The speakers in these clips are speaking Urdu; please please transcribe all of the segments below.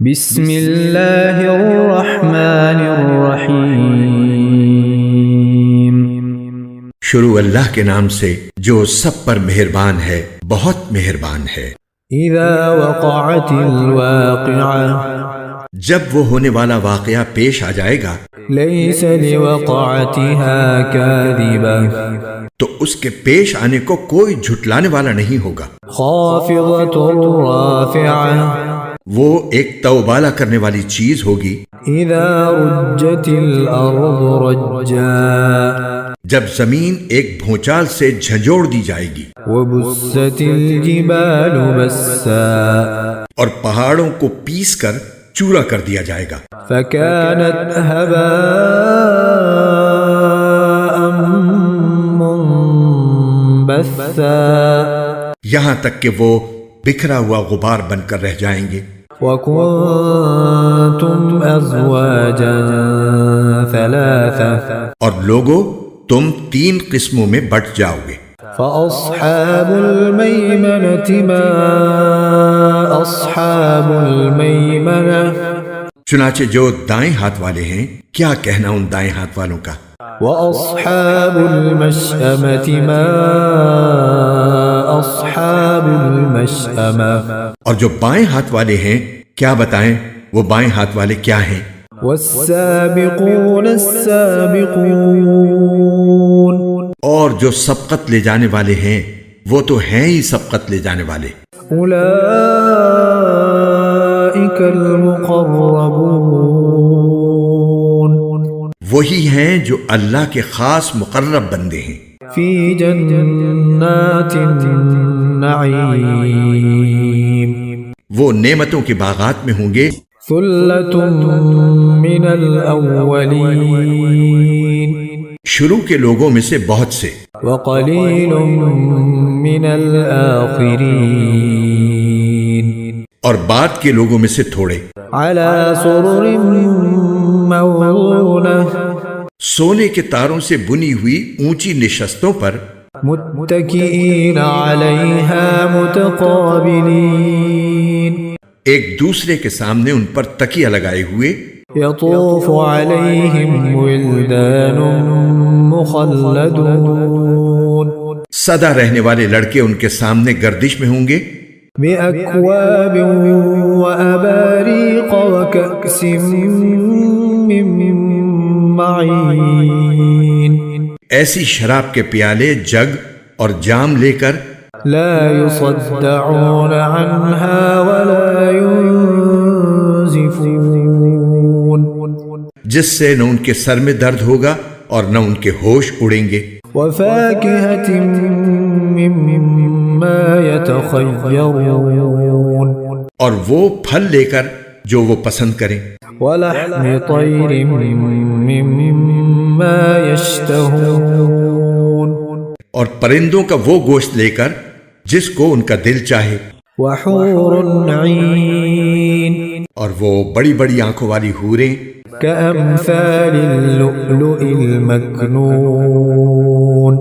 بسم اللہ الرحمن الرحیم۔ شروع اللہ کے نام سے جو سب پر مہربان ہے، بہت مہربان ہے۔ اذا وقعت الواقعہ، جب وہ ہونے والا واقعہ پیش آ جائے گا، لیس لوقعتها کاذبہ، تو اس کے پیش آنے کو کوئی جھٹلانے والا نہیں ہوگا۔ خافضۃ رافعہ، وہ ایک توبالہ کرنے والی چیز ہوگی۔ اذا رجت الارض رجا، جب زمین ایک بھونچال سے جھنجھوڑ دی جائے گی، وبست الجبال بسا، اور پہاڑوں کو پیس کر چورا کر دیا جائے گا، فكانت هباء منبثا، یہاں تک کہ وہ بکھرا ہوا غبار بن کر رہ جائیں گے۔ وكنتم ازواجا ثلاثا، اور لوگوں، تم 3 قسموں میں بٹ جاؤ گے۔ فأصحاب المیمنة ما اصحاب المیمنة، چنانچہ جو دائیں ہاتھ والے ہیں، کیا کہنا ان دائیں ہاتھ والوں کا۔ وأصحاب المشأمة ما أصحاب المشأمة، اور جو بائیں ہاتھ والے ہیں، کیا بتائیں وہ بائیں ہاتھ والے کیا ہیں۔ والسابقون السابقون، اور جو سبقت لے جانے والے ہیں، وہ تو ہیں ہی سبقت لے جانے والے۔ أولئك المقربون، وہی ہیں جو اللہ کے خاص مقرب بندے ہیں۔ فی جنات النعیم، وہ نعمتوں کے باغات میں ہوں گے۔ ثلۃ من الاولین، شروع کے لوگوں میں سے بہت سے، وقلیل من الآخرین، اور بعد کے لوگوں میں سے تھوڑے۔ علی سرر موضونہ، سونے کے تاروں سے بنی ہوئی اونچی نشستوں پر، متکئین علیہا متقابلین، ایک دوسرے کے سامنے ان پر تکیہ لگائے ہوئے۔ یطوف علیہم ولدان مخلدون، سدا رہنے والے لڑکے ان کے سامنے گردش میں ہوں گے۔ بأکواب وأباریق وکأس من معین، ایسی شراب کے پیالے، جگ اور جام لے کر، لا يصدعون عنها ولا ينزفون، جس سے نہ ان کے سر میں درد ہوگا اور نہ ان کے ہوش اڑیں گے۔ وفاكهة مما يتخيرون، اور وہ پھل لے کر جو وہ پسند کریں۔ ولحم طير مما يشتهون، اور پرندوں کا وہ گوشت لے کر جس کو ان کا دل چاہے۔ وحور عين، اور وہ بڑی بڑی آنکھوں والی حوریں، كأمثال اللؤلؤ المكنون،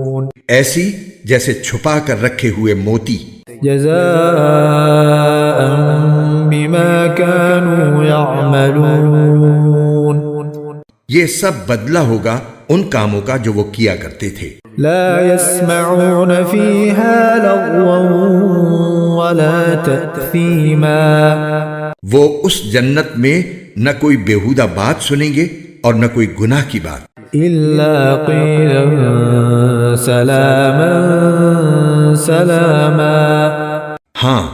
ایسی جیسے چھپا کر رکھے ہوئے موتی۔ جزاء بما كانوا يعملون، یہ سب بدلہ ہوگا ان کاموں کا جو وہ کیا کرتے تھے۔ لا يسمعون فيها لغوا ولا تأثيما، وہ اس جنت میں نہ کوئی بیہودہ بات سنیں گے اور نہ کوئی گناہ کی بات، إلا قيلا سلاما سلاما، ہاں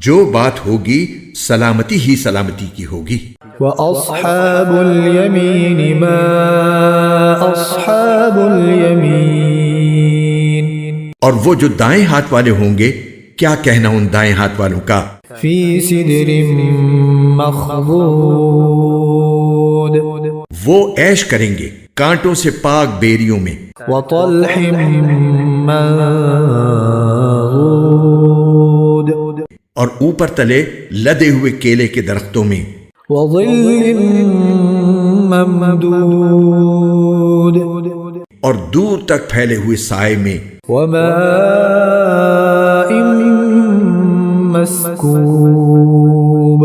جو بات ہوگی سلامتی ہی سلامتی کی ہوگی۔ وأصحاب اليمين ما أصحاب اليمين، اور وہ جو دائیں ہاتھ والے ہوں گے، کیا کہنا ان دائیں ہاتھ والوں کا۔ في سدر مخضود، وہ عیش کریں گے کانٹوں سے پاک بیریوں میں، وطلح منضود، اور اوپر تلے لدے ہوئے کیلے کے درختوں میں، وظل ممدود، اور دور تک پھیلے ہوئے سائے میں، وماء مسکوب،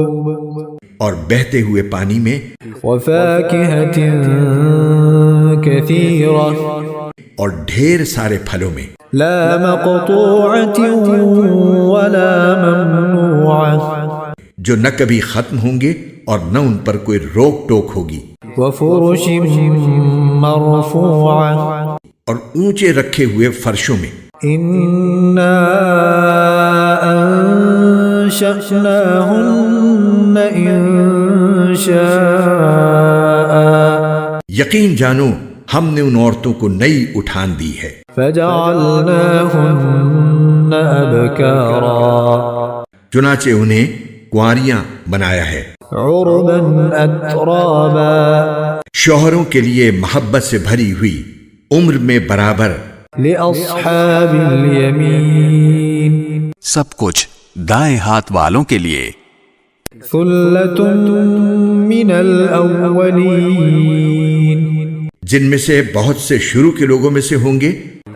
اور بہتے ہوئے پانی میں وفاكهة كثيرة اور ڈھیر سارے پھلوں میں لا مقطوعة ولا ممنوعة جو نہ کبھی ختم ہوں گے اور نہ ان پر کوئی روک ٹوک ہوگی، وفرش مرفوعة اور اونچے رکھے ہوئے فرشوں میں إنا أنشأناهن إنشاء یقین جانو ہم نے ان عورتوں کو نئی اٹھان دی ہے، فجعلناهن أبكارا چنانچہ انہیں کنواریاں بنایا ہے، عربا أترابا شوہروں کے لیے محبت سے بھری ہوئی، عمر میں برابر، لأصحاب اليمين سب کچھ دائیں ہاتھ والوں کے لیے۔ ثلة من الأولين جن میں سے بہت سے شروع کے لوگوں میں سے ہوں گے،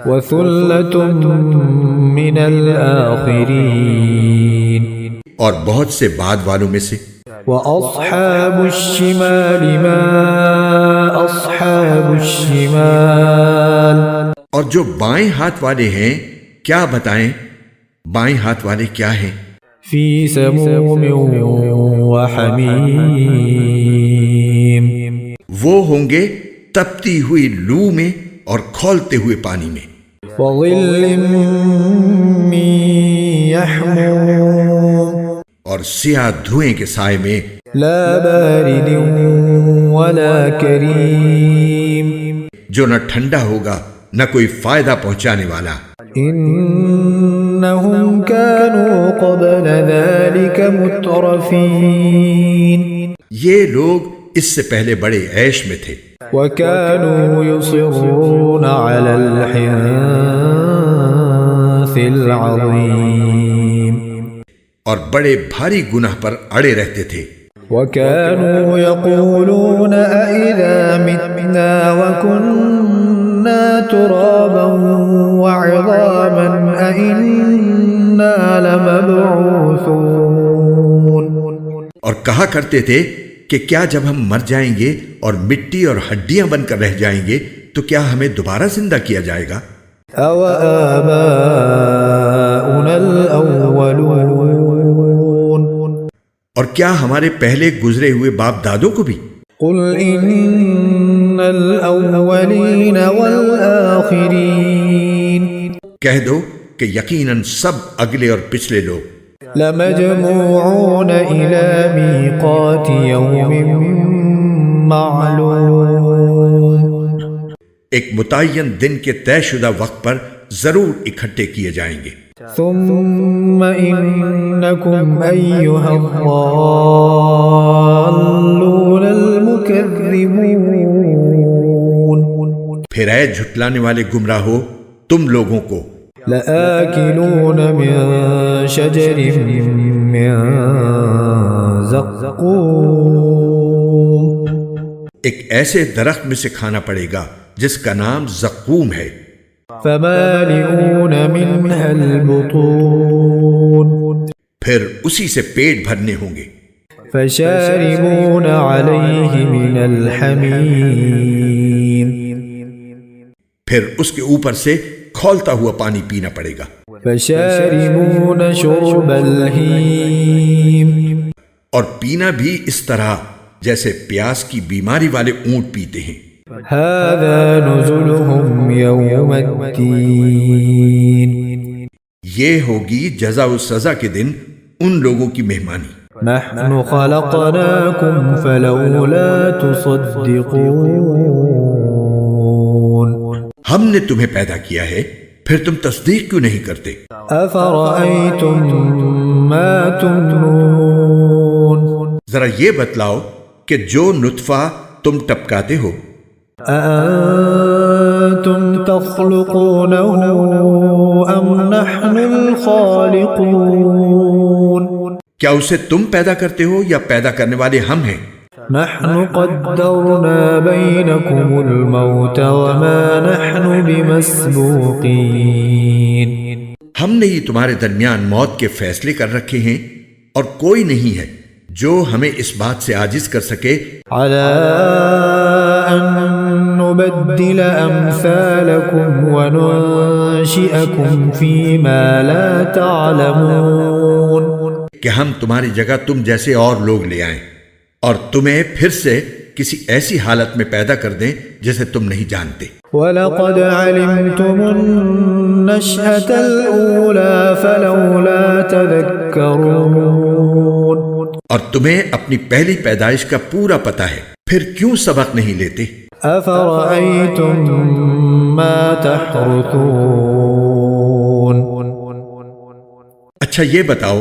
وثلة من الآخرين اور بہت سے بعد والوں میں سے۔ وأصحاب الشمال ما أصحاب الشمال اور جو بائیں ہاتھ والے ہیں کیا بتائیں، بائیں ہاتھ والے کیا ہیں؟ في سموم وحميم وہ ہوں گے تپتی ہوئی لو میں اور کھولتے ہوئے پانی میں، وظل من يحموم اور سیاہ دھوئیں کے سائے میں، لا بارد ولا كريم جو نہ ٹھنڈا ہوگا نہ کوئی فائدہ پہنچانے والا۔ إنهم كانوا قبل ذلك مترفين یہ لوگ اس سے پہلے بڑے عیش میں تھے، وكانوا يصرون على الحنث العظيم اور بڑے بھاری گناہ پر اڑے رہتے تھے، وكانوا يقولون أئذا متنا وكنا ترابا وعظاما أئنا لمبعوثون اور کہا کرتے تھے کہ کیا جب ہم مر جائیں گے اور مٹی اور ہڈیاں بن کر رہ جائیں گے تو کیا ہمیں دوبارہ زندہ کیا جائے گا؟ أو آباؤنا الأولون اور کیا ہمارے پہلے گزرے ہوئے باپ دادوں کو بھی؟ قل إن الأولين والآخرين کہہ دو کہ یقیناً سب اگلے اور پچھلے لوگ لمجموعون إلى ميقات يوم معلوم ایک متعین دن کے طے شدہ وقت پر ضرور اکٹھے کیے جائیں گے، ثم إنكم أيها الضالون المكذبون پھر اے جھٹلانے والے گمراہ ہو تم لوگوں کو لآكلون من شجر من زقوم ایک ایسے درخت میں سے کھانا پڑے گا جس کا نام زقوم ہے، فمالئون منها البطون پھر اسی سے پیٹ بھرنے ہوں گے، فشاربون عليه من الحميم پھر اس کے اوپر سے کھولتا ہوا پانی پینا پڑے گا، فشاربون شرب الهيم اور پینا بھی اس طرح جیسے پیاس کی بیماری والے اونٹ پیتے ہیں۔ هذا نزلهم يوم الدين یہ ہوگی جزا و سزا کے دن ان لوگوں کی مہمانی۔ نحن خلقناكم فلولا تصدقون ہم نے تمہیں پیدا کیا ہے پھر تم تصدیق کیوں نہیں کرتے؟ أفرأيتم ما تمنون ذرا یہ بتلاؤ کہ جو نطفہ تم ٹپکاتے ہو أأنتم تخلقونه أم نحن الخالقون کیا اسے تم پیدا کرتے ہو یا پیدا کرنے والے ہم ہیں؟ نحن قدرنا بينكم الموت وما نحن بمسبوقين ہم نے ہی تمہارے درمیان موت کے فیصلے کر رکھے ہیں اور کوئی نہیں ہے جو ہمیں اس بات سے عاجز کر سکے على أن نبدل أمثالكم وننشئكم فيما لا تعلمون کہ ہم تمہاری جگہ تم جیسے اور لوگ لے آئیں اور تمہیں پھر سے کسی ایسی حالت میں پیدا کر دیں جسے تم نہیں جانتے. وَلَقَدْ عَلِمْتُمُ النَّشْأَةَ الْأُولَى فَلَوْلَا تَذَكَّرُونَ اور تمہیں اپنی پہلی پیدائش کا پورا پتہ ہے، پھر کیوں سبق نہیں لیتے؟ أَفَرَأَيْتُم مَّا تَحْرُثُونَ اچھا یہ بتاؤ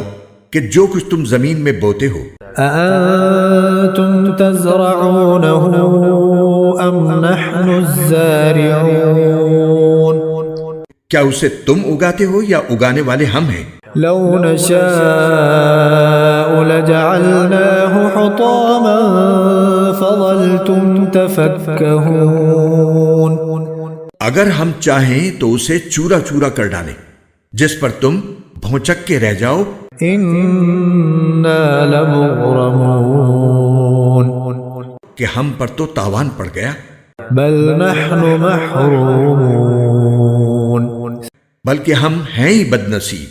کہ جو کچھ تم زمین میں بوتے ہو، أَأَنتُمْ تَزْرَعُونَهُ أَمْ نَحْنُ الزَّارِعُونَ کیا اسے تم اگاتے ہو یا اگانے والے ہم ہیں؟ لو نشاء لجعلناه حطاما فظلتم تفكهون اگر ہم چاہیں تو اسے چورا چورا کر ڈالیں جس پر تم بھونچک کے رہ جاؤ. إنا لمغرمون کہ ہم پر تو تاوان پڑ گیا. بل نحن محرومون بلکہ ہم ہیں ہی بد نصیب.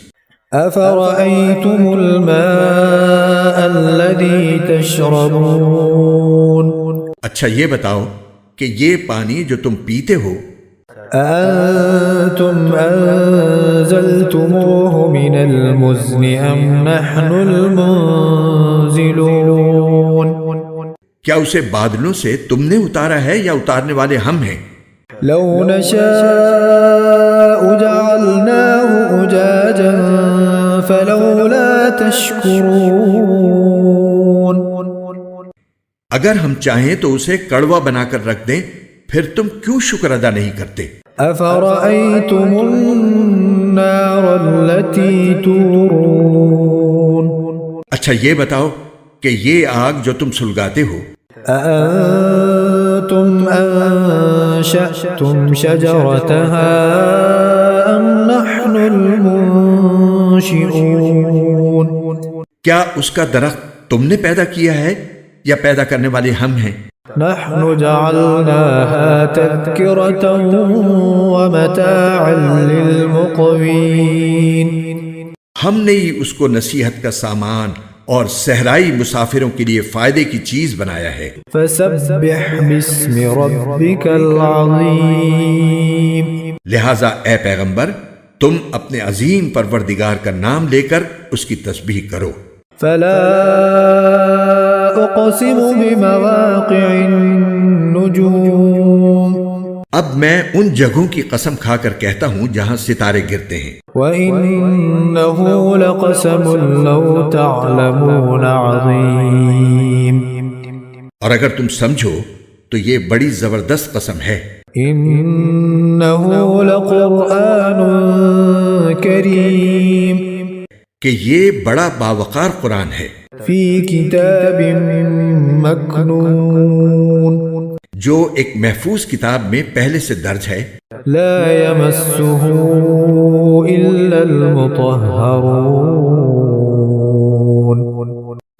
أفرأيتم الماء الذي تشربون اچھا یہ بتاؤ کہ یہ پانی جو تم پیتے ہو، أأنتم أنزلتموه من المزن أم نحن المنزلون کیا اسے بادلوں سے تم نے اتارا ہے یا اتارنے والے ہم ہیں؟ لو نشاء جعلناه أجاجا فلولا تشكرون اگر ہم چاہیں تو اسے کڑوا بنا کر رکھ دیں، پھر تم کیوں شکر ادا نہیں کرتے؟ أفرأيتم النار التي تورون اچھا یہ بتاؤ کہ یہ آگ جو تم سلگاتے ہو، أأنتم أنشأتم شجرتها أم نحن المنشئون کیا اس کا درخت تم نے پیدا کیا ہے یا پیدا کرنے والے ہم ہیں؟ نحن جعلناها تذكرة ومتاعا للمقوين ہم نے ہی اس کو نصیحت کا سامان اور صحرائی مسافروں کے لیے فائدے کی چیز بنایا ہے. فسبح باسم ربك العظيم لہٰذا اے پیغمبر تم اپنے عظیم پروردگار کا نام لے کر اس کی تسبیح کرو. فلا أقسم بمواقع النجوم اب میں ان جگہوں کی قسم کھا کر کہتا ہوں جہاں ستارے گرتے ہیں. وَإِنَّهُ لَقَسَمٌ لَوْ تَعْلَمُونَ عَظِيمٌ اور اگر تم سمجھو تو یہ بڑی زبردست قسم ہے. إِنَّهُ لَقُرْآنٌ كَرِيمٌ کہ یہ بڑا باوقار قرآن ہے فِي كِتَابٍ مَكْنُونٍ جو ایک محفوظ کتاب میں پہلے سے درج ہے. لا يمسه إلا المطهرون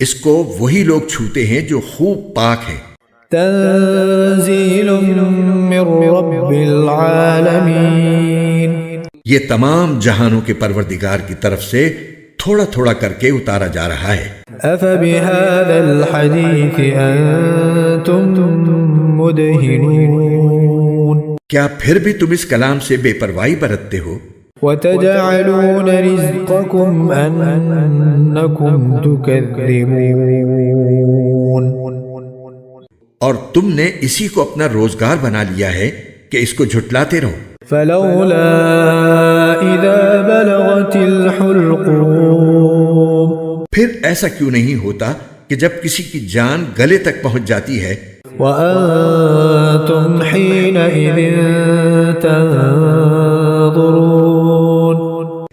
اس کو وہی لوگ چھوتے ہیں جو خوب پاک ہیں. تنزيل من رب العالمين یہ تمام جہانوں کے پروردگار کی طرف سے تھوڑا تھوڑا کر کے اتارا جا رہا ہے. أفبهذا الحديث أنتم مدهنون کیا پھر بھی تم اس کلام سے بے پرواہی برتتے ہو؟ وتجعلون رزقكم أنكم تكذبون اور تم نے اسی کو اپنا روزگار بنا لیا ہے کہ اس کو جھٹلاتے رہو. فلولا إذا بلغت الحلقوم پھر ایسا کیوں نہیں ہوتا کہ جب کسی کی جان گلے تک پہنچ جاتی ہے وأنتم حينئذ تنظرون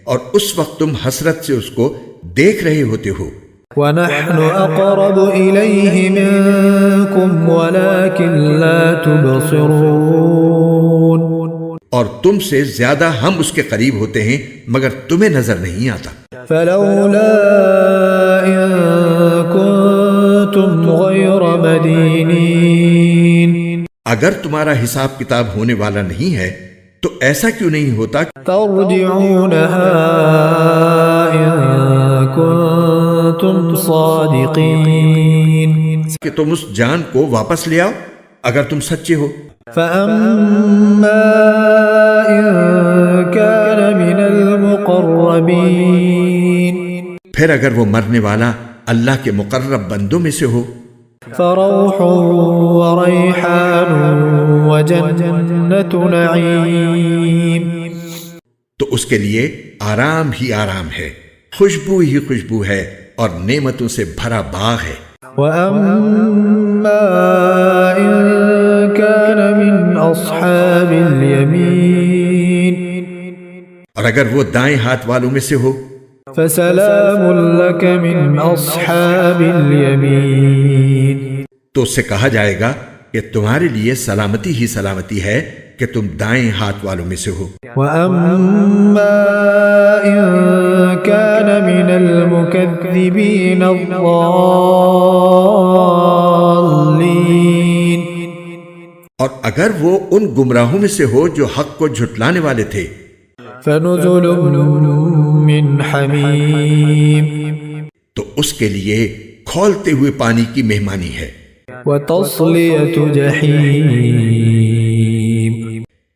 اور اس وقت تم حسرت سے اس کو دیکھ رہے ہوتے ہو. ونحن أقرب إليه منكم ولكن لا تبصرون اور تم سے زیادہ ہم اس کے قریب ہوتے ہیں مگر تمہیں نظر نہیں آتا. فلولا إن كنتم أنتم غير مدينين اگر تمہارا حساب کتاب ہونے والا نہیں ہے تو ایسا کیوں نہیں ہوتا ترجعونها إن كنتم صادقين کہ تم اس جان کو واپس لے آؤ اگر تم سچے ہو؟ فأما إن كان من المقربين پھر اگر وہ مرنے والا اللہ کے مقرب بندوں میں سے ہو فروح وريحان وجنة نعيم تو اس کے لیے آرام ہی آرام ہے، خوشبو ہی خوشبو ہے اور نعمتوں سے بھرا باغ ہے۔ وأما إن كان من أصحاب اليمين اور اگر وہ دائیں ہاتھ والوں میں سے ہو فسلام لك من أصحاب اليمين تو اس سے کہا جائے گا کہ تمہارے لیے سلامتی ہی سلامتی ہے کہ تم دائیں ہاتھ والوں میں سے ہو۔ وأما إن كان من المكذبين الضالين اور اگر وہ ان گمراہوں میں سے ہو جو حق کو جھٹلانے والے تھے فنزل من حمیم تو اس کے لیے کھولتے ہوئے پانی کی مہمانی ہے، وتصلیۃ جحیم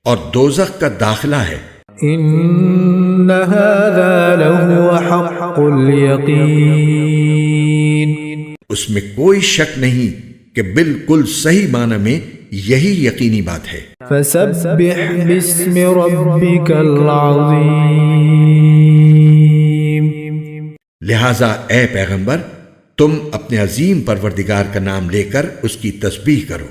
اور دوزخ کا داخلہ ہے۔ ان هذا لهو حق الیقین اس میں کوئی شک نہیں کہ بالکل صحیح معنی میں یہی یقینی بات ہے۔ فسبح باسم ربک العظیم لہٰذا اے پیغمبر تم اپنے عظیم پروردگار کا نام لے کر اس کی تسبیح کرو۔